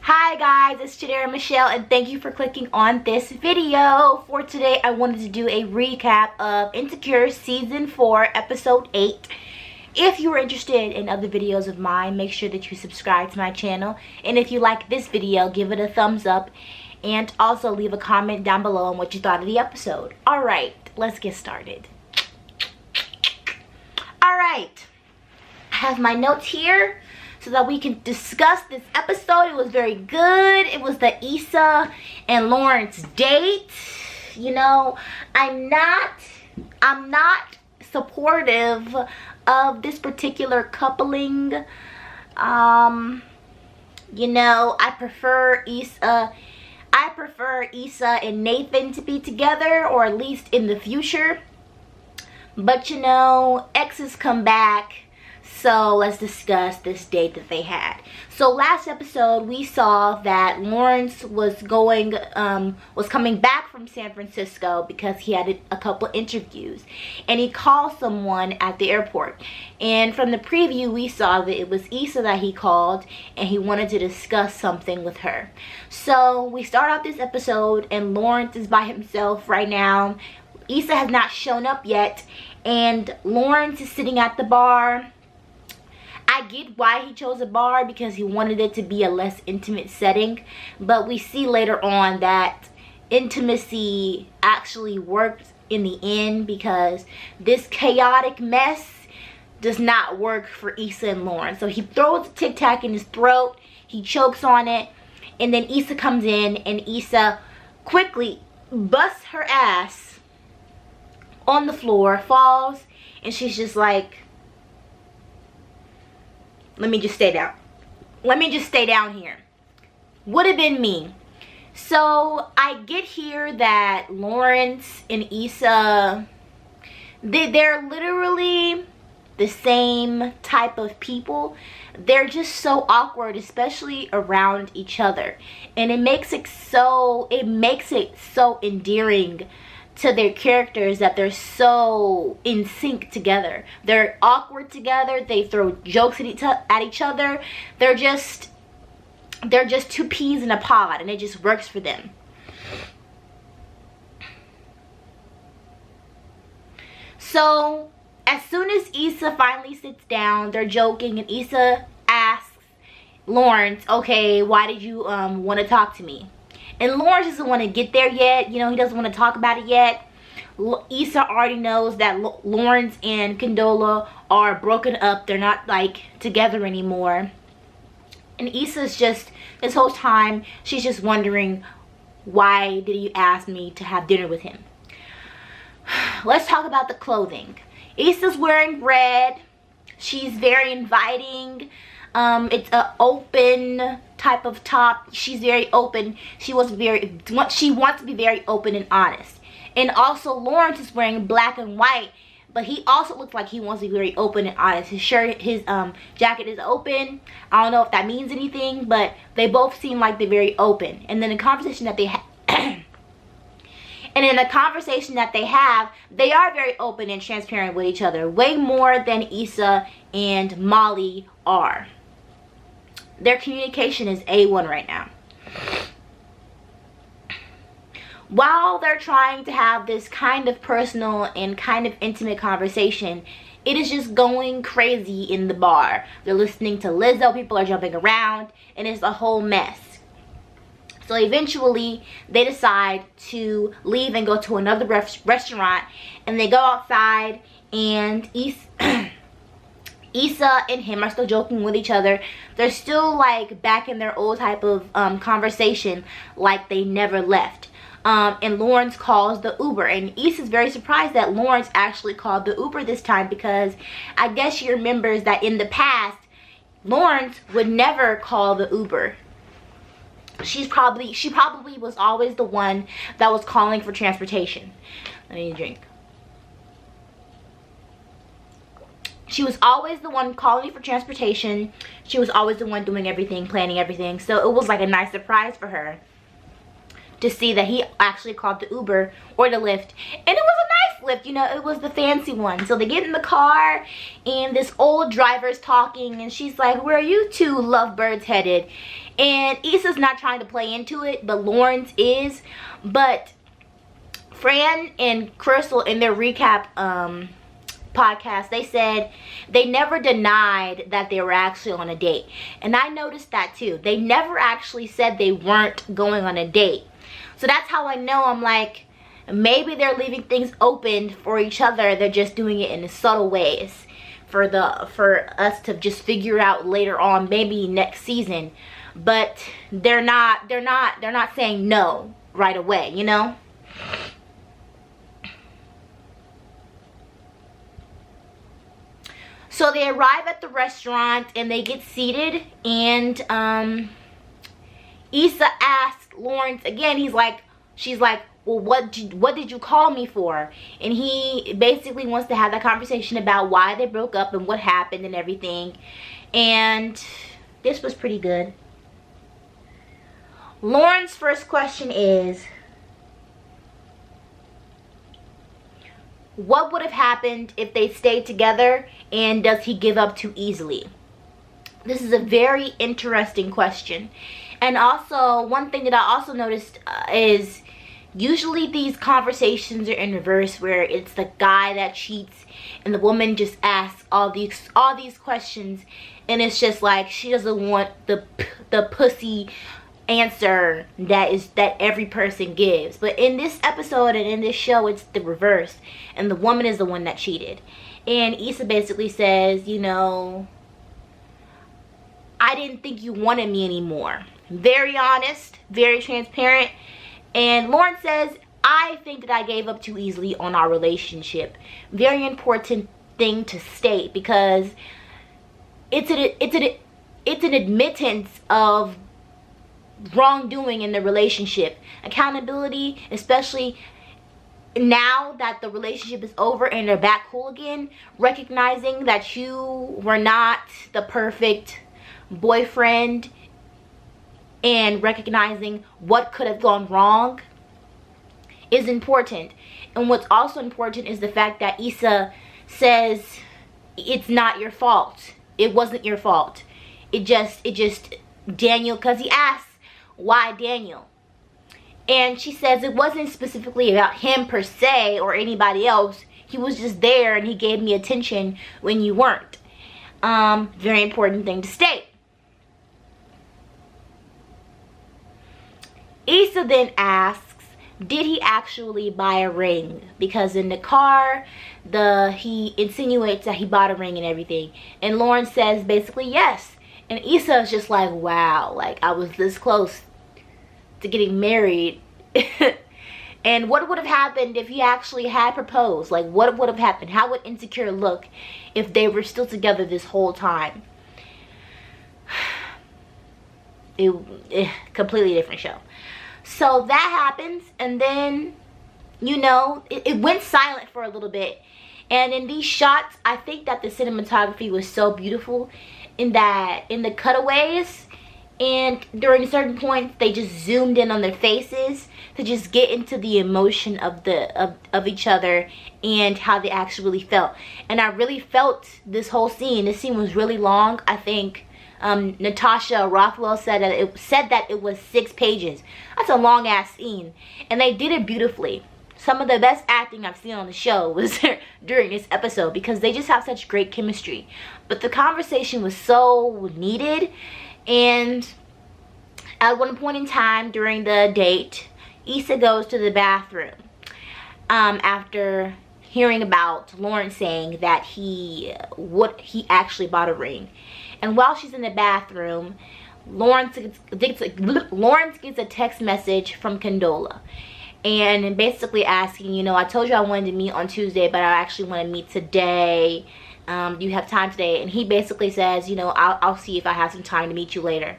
Hi guys, it's Chideramichelle and thank you for clicking on this video. For today, I wanted to do a recap of Insecure Season 4, Episode 8. If you are interested in other videos of mine, make sure that you subscribe to my channel. And if you like this video, give it a thumbs up. And also leave a comment down below on what you thought of the episode. Alright, let's get started. Alright, I have my notes here so that we can discuss this episode. It was very good. It was the Issa and Lawrence date. You know, I'm not supportive of this particular coupling. You know, I prefer Issa and Nathan to be together, or at least in the future. But you know, exes come back. So let's discuss this date that they had. So last episode we saw that Lawrence was coming back from San Francisco because he had a couple interviews, and he called someone at the airport. And from the preview we saw that it was Issa that he called, and he wanted to discuss something with her. So we start out this episode and Lawrence is by himself right now. Issa has not shown up yet, and Lawrence is sitting at the bar. I get why he chose a bar, because he wanted it to be a less intimate setting, but we see later on that intimacy actually worked in the end, because this chaotic mess does not work for Issa and Lawrence. So he throws a Tic Tac in his throat, he chokes on it, and then Issa comes in and Issa quickly busts her ass on the floor, falls, and she's just like, let me just stay down. Let me just stay down here. Would have been me. So I get here that Lawrence and Issa, they're literally the same type of people. They're just so awkward, especially around each other. And it makes it so endearing to their characters that they're so in sync together. They're awkward together. They throw jokes at each other. They're just two peas in a pod, and it just works for them. So as soon as Issa finally sits down, they're joking, and Issa asks Lawrence, okay, why did you want to talk to me? And Lawrence doesn't want to get there yet. You know, he doesn't want to talk about it yet. Issa already knows that Lawrence and Condola are broken up. They're not, like, together anymore. And Issa's just, this whole time, she's just wondering, why did you ask me to have dinner with him? Let's talk about the clothing. Issa's wearing red. She's very inviting. It's an open type of top. She's very open. She wants to be very open and honest. And also Lawrence is wearing black and white, but he also looks like he wants to be very open and honest. His shirt, his jacket is open. I don't know if that means anything, but they both seem like they're very open. And then the conversation that they have, they are very open and transparent with each other, way more than Issa and Molly are. Their communication is A1 right now. While they're trying to have this kind of personal and kind of intimate conversation, it is just going crazy in the bar. They're listening to Lizzo, people are jumping around, and it's a whole mess. So eventually, they decide to leave and go to another restaurant, and they go outside, and Issa and him are still joking with each other. They're still like back in their old type of conversation, like they never left. And Lawrence calls the Uber, and Issa's very surprised that Lawrence actually called the Uber this time, because I guess she remembers that in the past Lawrence would never call the Uber. She probably was always the one that was calling for transportation. Let me drink. She was always the one calling for transportation. She was always the one doing everything, planning everything. So it was like a nice surprise for her to see that he actually called the Uber or the Lyft. And it was a nice Lyft, you know, it was the fancy one. So they get in the car and this old driver's talking and she's like, where are you two lovebirds headed? And Issa's not trying to play into it, but Lawrence is. But Fran and Crystal, in their recap podcast, they said they never denied that they were actually on a date. And I noticed that too. They never actually said they weren't going on a date. So that's how I know. I'm like, maybe they're leaving things open for each other. They're just doing it in subtle ways for us to just figure out later on, maybe next season. But they're not saying no right away, you know? So they arrive at the restaurant and they get seated, and Issa asks Lawrence again. She's like, well, what did you call me for? And he basically wants to have that conversation about why they broke up and what happened and everything. And this was pretty good. Lauren's first question is, what would have happened if they stayed together, and does he give up too easily? This is a very interesting question. And also, one thing that I also noticed is usually these conversations are in reverse, where it's the guy that cheats and the woman just asks all these questions, and it's just like she doesn't want the pussy answer that every person gives. But in this episode and in this show, it's the reverse, and the woman is the one that cheated. And Issa basically says, you know, I didn't think you wanted me anymore. Very honest, very transparent. And Lawrence says, I think that I gave up too easily on our relationship. Very important thing to state, because it's an admittance of wrongdoing in the relationship. Accountability, especially now that the relationship is over and they're back cool again, recognizing that you were not the perfect boyfriend and recognizing what could have gone wrong is important. And what's also important is the fact that Issa says it's not your fault. It wasn't your fault. It just Daniel, because he asks why Daniel, and she says it wasn't specifically about him per se or anybody else. He was just there and he gave me attention when you weren't. Very important thing to state. Issa then asks, did he actually buy a ring? Because in the car, he insinuates that he bought a ring and everything. And Lawrence says basically yes. And Issa is just like, wow, like I was this close to getting married. And what would have happened if he actually had proposed? Like, what would have happened? How would Insecure look if they were still together this whole time? Completely different show. So that happens, and then, you know, it went silent for a little bit. And in these shots, I think that the cinematography was so beautiful in the cutaways, and during certain points they just zoomed in on their faces to just get into the emotion of each other and how they actually felt. And I really felt this whole scene. This scene was really long. I think Natasha Rothwell said that it was 6 pages. That's a long ass scene, and they did it beautifully. Some of the best acting I've seen on the show was during this episode, because they just have such great chemistry. But the conversation was so needed. And at one point in time during the date, Issa goes to the bathroom after hearing about Lawrence saying that he actually bought a ring. And while she's in the bathroom, Lawrence gets a text message from Condola, and basically asking, you know, I told you I wanted to meet on Tuesday, but I actually want to meet today. Do you have time today? And he basically says, you know, I'll see if I have some time to meet you later.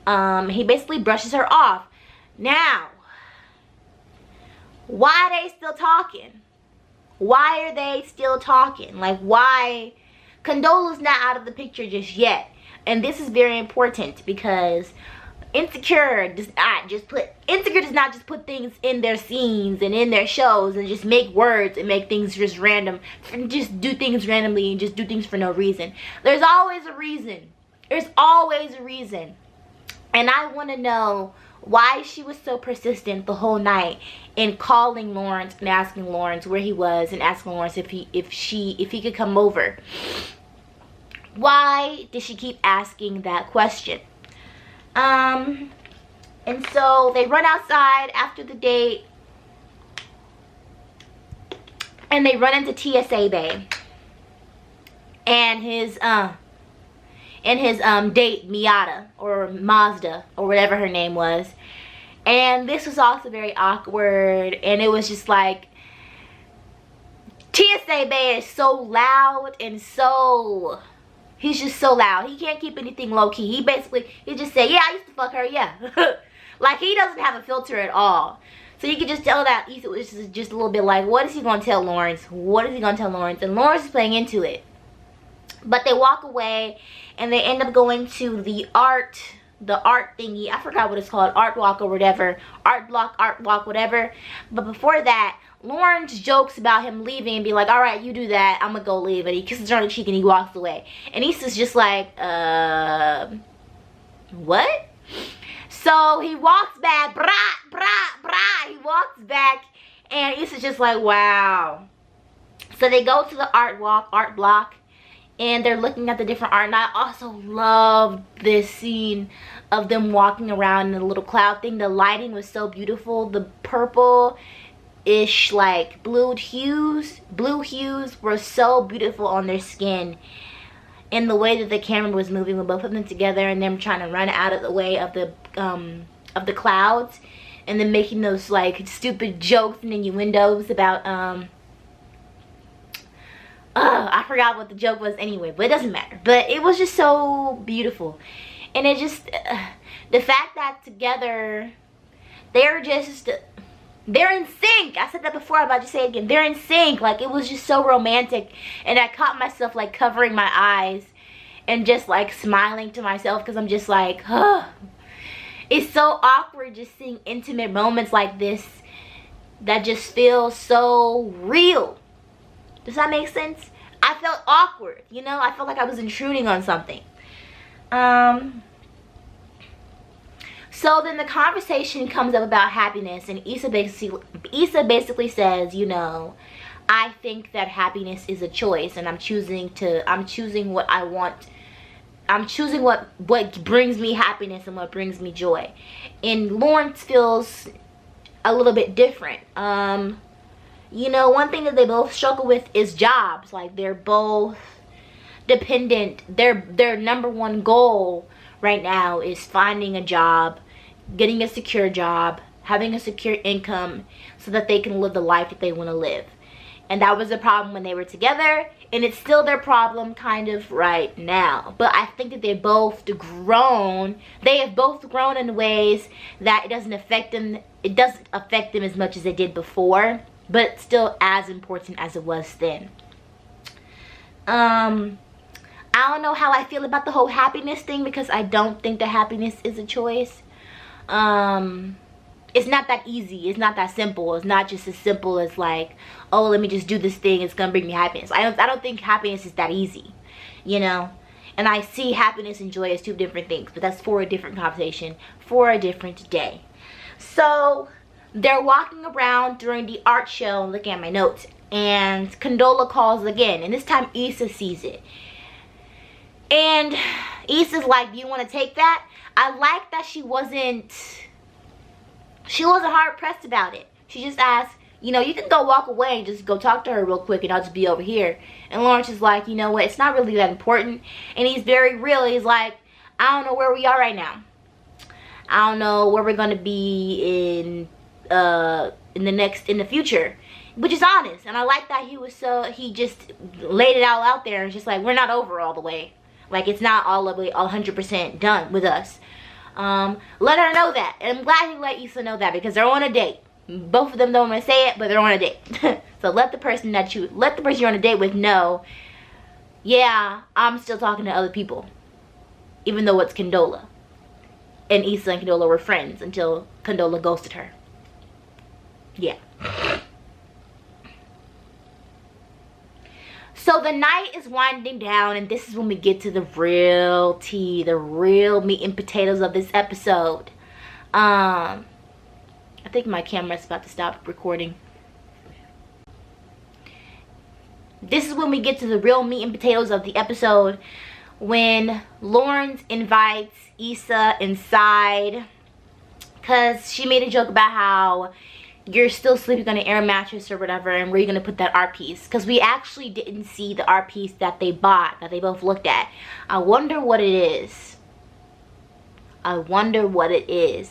He basically brushes her off. Now, why are they still talking? Why are they still talking? Like, why? Condola's not out of the picture just yet. And this is very important, because Insecure does not just put things in their scenes and in their shows and just make words and make things just random, just do things randomly and just do things for no reason. There's always a reason. There's always a reason. And I want to know why she was so persistent the whole night in calling Lawrence and asking Lawrence where he was and asking Lawrence if he could come over. Why did she keep asking that question? And so they run outside after the date, and they run into TSA Bay and his date Miata, or Mazda, or whatever her name was. And this was also very awkward, and it was just like, TSA Bay is so loud, and so, he's just so loud. He can't keep anything low-key. He just said, yeah, I used to fuck her, yeah. Like, he doesn't have a filter at all. So you can just tell that Issa was just a little bit like, what is he going to tell Lawrence? What is he going to tell Lawrence? And Lawrence is playing into it. But they walk away, and they end up going to the art thingy. I forgot what it's called, art walk or whatever, art walk, whatever. But before that, Lawrence jokes about him leaving and be like, all right, you do that, I'm gonna go leave. And he kisses her on the cheek and he walks away. And Issa's just like, what? So he walks back, he walks back, and Issa's just like, wow. So they go to the art block, and they're looking at the different art. And I also love this scene of them walking around in the little cloud thing. The lighting was so beautiful. The purple-ish, like, blue hues were so beautiful on their skin. And the way that the camera was moving with both of them together, and them trying to run out of the way of the clouds, and then making those like stupid jokes and innuendos about I forgot what the joke was anyway, but it doesn't matter. But it was just so beautiful. And it just the fact that together they're in sync. I said that before, I'm about to say it again. They're in sync. Like, it was just so romantic. And I caught myself like covering my eyes and just like smiling to myself, because I'm just like, huh. It's so awkward just seeing intimate moments like this that just feel so real. Does that make sense? I felt awkward, you know? I felt like I was intruding on something. So then the conversation comes up about happiness, and Issa basically says, you know, I think that happiness is a choice, and I'm choosing what I want. I'm choosing what brings me happiness and what brings me joy. And Lawrence feels a little bit different. You know, one thing that they both struggle with is jobs. Like, they're both dependent. Their number one goal right now is finding a job, getting a secure job, having a secure income, so that they can live the life that they want to live. And that was a problem when they were together, and it's still their problem kind of right now. But I think that they've both grown. They have both grown in ways that it doesn't affect them as much as it did before, but still as important as it was then. I don't know how I feel about the whole happiness thing, because I don't think that happiness is a choice. It's not that easy. It's not that simple. It's not just as simple as like, oh, let me just do this thing, it's gonna bring me happiness. I don't think happiness is that easy, you know. And I see happiness and joy as two different things, but that's for a different conversation, for a different day. So they're walking around during the art show, looking at my notes, and Condola calls again, and this time Issa sees it. And Issa's like, do you want to take that? I like that she wasn't hard pressed about it. She just asked, you know, you can go walk away and just go talk to her real quick, and I'll just be over here. And Lawrence is like, you know what, it's not really that important. And he's very real. He's like, I don't know where we are right now. I don't know where we're gonna be in the future, which is honest. And I like that he just laid it all out there, and just like, we're not over all the way. Like, it's not all the way 100% done with us. Let her know that. And I'm glad he let Issa know that, because they're on a date. Both of them don't want to say it, but they're on a date. So let the person you're on a date with know, yeah, I'm still talking to other people, even though it's Condola. And Issa and Condola were friends until Condola ghosted her. Yeah. So the night is winding down, and this is when we get to the real tea, the real meat and potatoes of this episode. I think my camera's about to stop recording. This is when we get to the real meat and potatoes of the episode, when Lawrence invites Issa inside because she made a joke about how you're still sleeping on an air mattress or whatever, and where you're gonna put that art piece, because we actually didn't see the art piece that they bought, that they both looked at. I wonder what it is. I wonder what it is.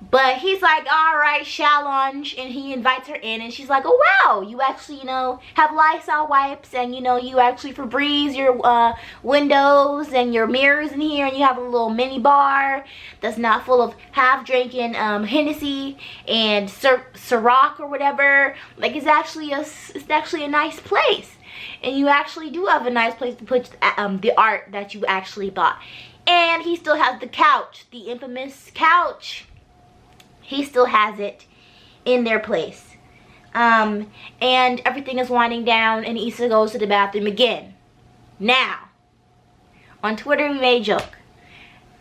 But he's like, all right, challenge, and he invites her in, and she's like, oh wow, you actually, you know, have Lysol wipes, and you know, you actually Febreze your windows and your mirrors in here, and you have a little mini bar that's not full of half-drinking Hennessy and Ciroc or whatever. Like, it's actually a nice place, and you actually do have a nice place to put the art that you actually bought. And he still has the couch, the infamous couch. He still has it in their place. And everything is winding down, and Issa goes to the bathroom again. Now, on Twitter we made a joke.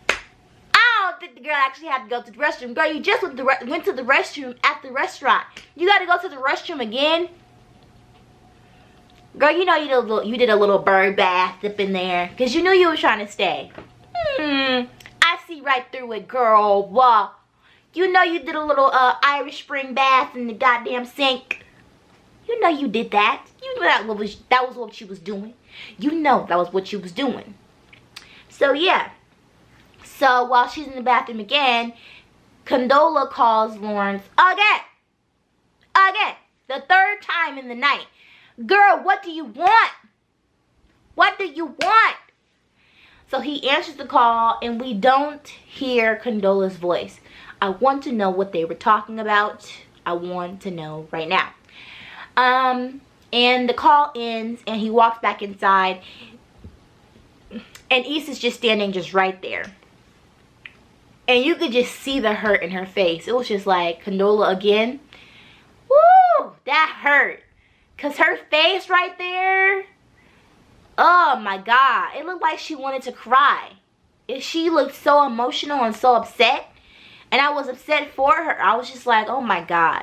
I don't think the girl actually had to go to the restroom. Girl, you just went to the restroom at the restaurant. You got to go to the restroom again? Girl, you know you did a little bird bath up in there, because you knew you were trying to stay. I see right through it, girl. Wow. You know you did a little Irish Spring bath in the goddamn sink. You know you did that. You know that was what she was doing. You know that was what she was doing. So yeah. So while she's in the bathroom again, Condola calls Lawrence again. Again. The third time in the night. Girl, what do you want? What do you want? So he answers the call, and we don't hear Condola's voice. I want to know what they were talking about. I want to know right now. And the call ends, and he walks back inside, and Issa's just standing just right there. And you could just see the hurt in her face. It was just like, Condola again? Woo! That hurt. Because her face right there, oh my God. It looked like she wanted to cry. She looked so emotional and so upset. And I was upset for her. I was just like, oh my God.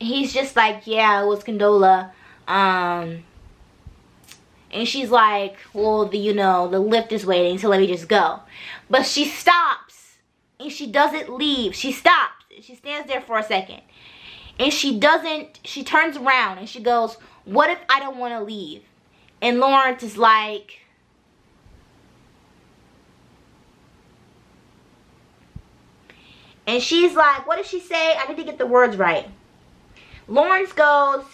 And he's just like, yeah, it was Condola. And she's like, well, the lift is waiting, so let me just go. But she stops. And she doesn't leave. She stops. She stands there for a second. And she turns around and she goes, what if I don't want to leave? And Lawrence is like, and she's like, what did she say? I need to get the words right. Lawrence goes,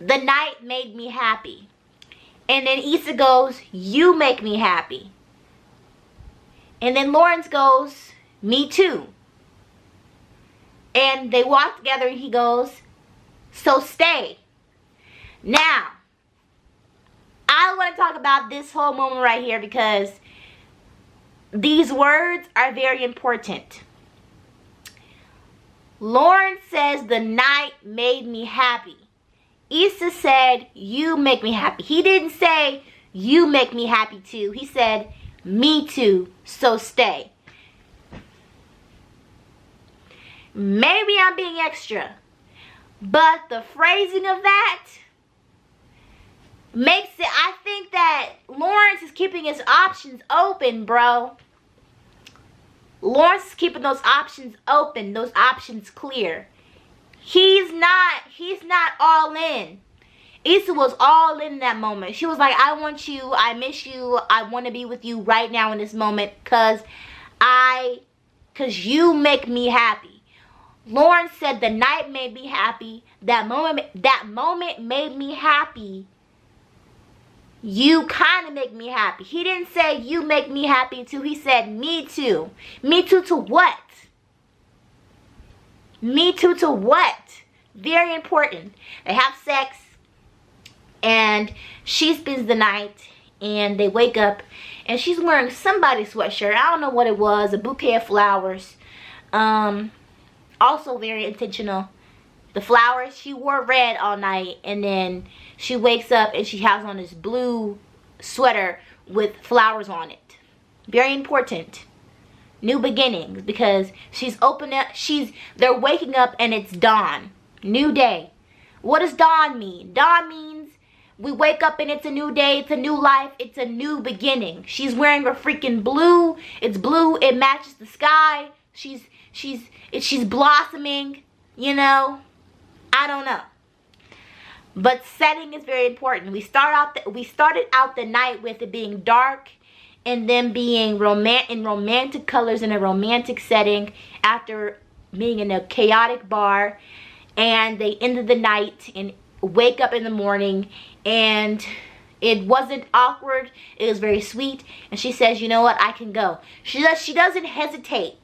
the night made me happy. And then Issa goes, you make me happy. And then Lawrence goes, me too. And they walk together, and he goes, so stay. Now, I want to talk about this whole moment right here, because these words are very important. Lawrence says, the night made me happy. Issa said, you make me happy. He didn't say, you make me happy too. He said, me too, so stay. Maybe I'm being extra, but the phrasing of that makes it, I think that Lawrence is keeping his options open, bro. Lawrence is keeping those options open, those options clear. He's not all in. Issa was all in that moment. She was like, I want you, I miss you, I want to be with you right now in this moment, cause you make me happy. Lawrence said the night made me happy. That moment made me happy. You kind of make me happy. He didn't say you make me happy too. He said me too. Me too to what? Me too to what? Very important. They have sex, and she spends the night, and they wake up, and she's wearing somebody's sweatshirt. I don't know what it was. A bouquet of flowers. Also very intentional. The flowers, she wore red all night, and then she wakes up and she has on this blue sweater with flowers on it. Very important. New beginnings, because they're waking up and it's dawn. New day. What does dawn mean? Dawn means we wake up and it's a new day, it's a new life, it's a new beginning. She's wearing a freaking blue. It's blue, it matches the sky. She's blossoming, you know. I don't know. But setting is very important. We started out the night with it being dark and then being in romantic colors in a romantic setting after being in a chaotic bar, and they ended the night and wake up in the morning, and it wasn't awkward. It was very sweet, and she says, you know what, I can go. She doesn't hesitate.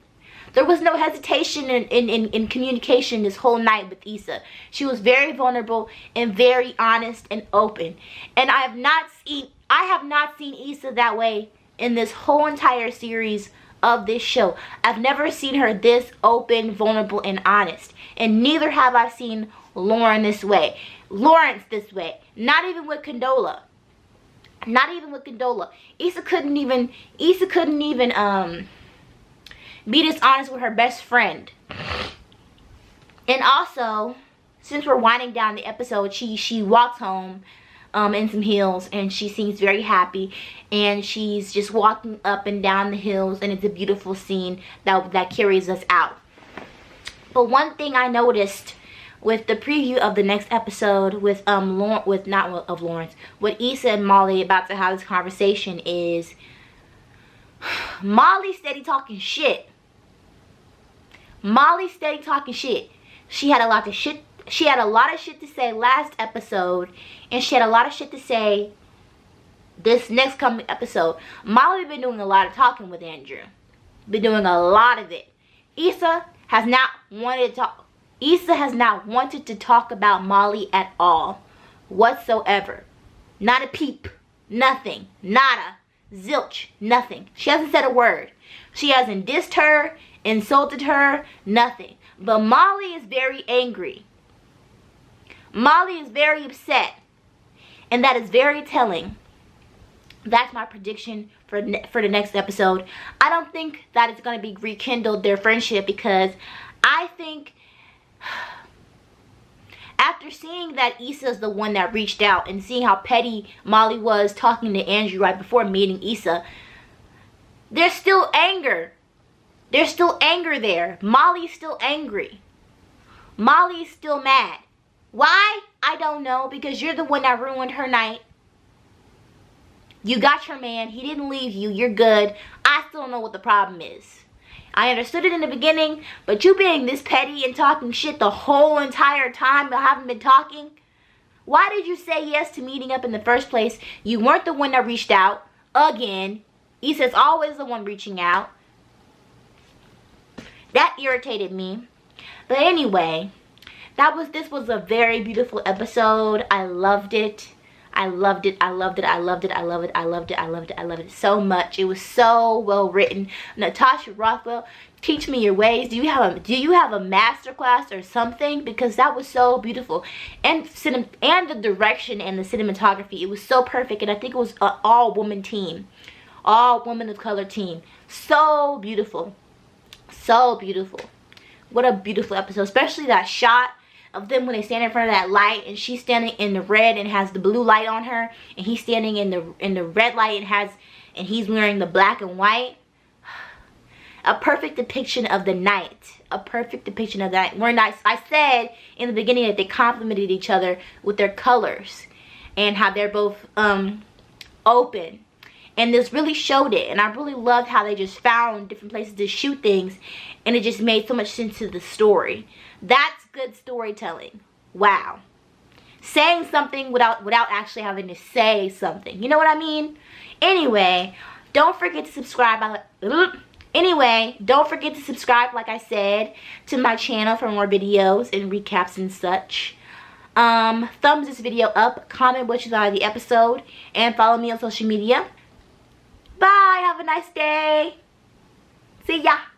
There was no hesitation in communication this whole night with Issa. She was very vulnerable and very honest and open. And I have not seen Issa that way in this whole entire series of this show. I've never seen her this open, vulnerable, and honest. And neither have I seen Lawrence this way. Not even with Condola. Issa couldn't even be dishonest with her best friend. And also, since we're winding down the episode, she walks home in some heels, and she seems very happy, and she's just walking up and down the hills, and it's a beautiful scene that carries us out. But one thing I noticed with the preview of the next episode with with Issa and Molly about to have this conversation is Molly steady talking shit. She had a lot of shit to say last episode, and she had a lot of shit to say this next coming episode. Molly been doing a lot of talking with Andrew. Been doing a lot of it. Issa has not wanted to talk about Molly at all whatsoever. Not a peep. Nothing. Nada. Zilch. Nothing. She hasn't said a word. She hasn't dissed her, insulted her, nothing. But Molly is very angry. Molly is very upset. And that is very telling. That's my prediction for the next episode. I don't think that it's going to be rekindled, their friendship, because I think after seeing that Issa's the one that reached out and seeing how petty Molly was talking to Andrew right before meeting Issa, there's still anger. There's still anger there. Molly's still angry. Molly's still mad. Why? I don't know, because you're the one that ruined her night. You got your man. He didn't leave you. You're good. I still don't know what the problem is. I understood it in the beginning, but you being this petty and talking shit the whole entire time you haven't been talking. Why did you say yes to meeting up in the first place? You weren't the one that reached out. Again, Issa's always the one reaching out. That irritated me. But anyway, this was a very beautiful episode. I loved it. I loved it so much. It was so well written. Natasha Rothwell, teach me your ways. Do you have a master class or something? Because that was so beautiful. And the direction and the cinematography, it was so perfect. And I think it was an all-woman team. All woman of color team. So beautiful. So beautiful. What a beautiful episode. Especially that shot of them when they stand in front of that light, and she's standing in the red and has the blue light on her, and he's standing in the red light and he's wearing the black and white. A perfect depiction of the night. A perfect depiction of that. We're nice. I said in the beginning that they complemented each other with their colors and how they're both open. And this really showed it. And I really loved how they just found different places to shoot things, and it just made so much sense to the story. That's good storytelling. Wow. Saying something without actually having to say something. You know what I mean? Anyway, don't forget to subscribe. Don't forget to subscribe, like I said, to my channel for more videos and recaps and such. Thumbs this video up, comment what you thought of the episode, and follow me on social media. Bye. Have a nice day. See ya.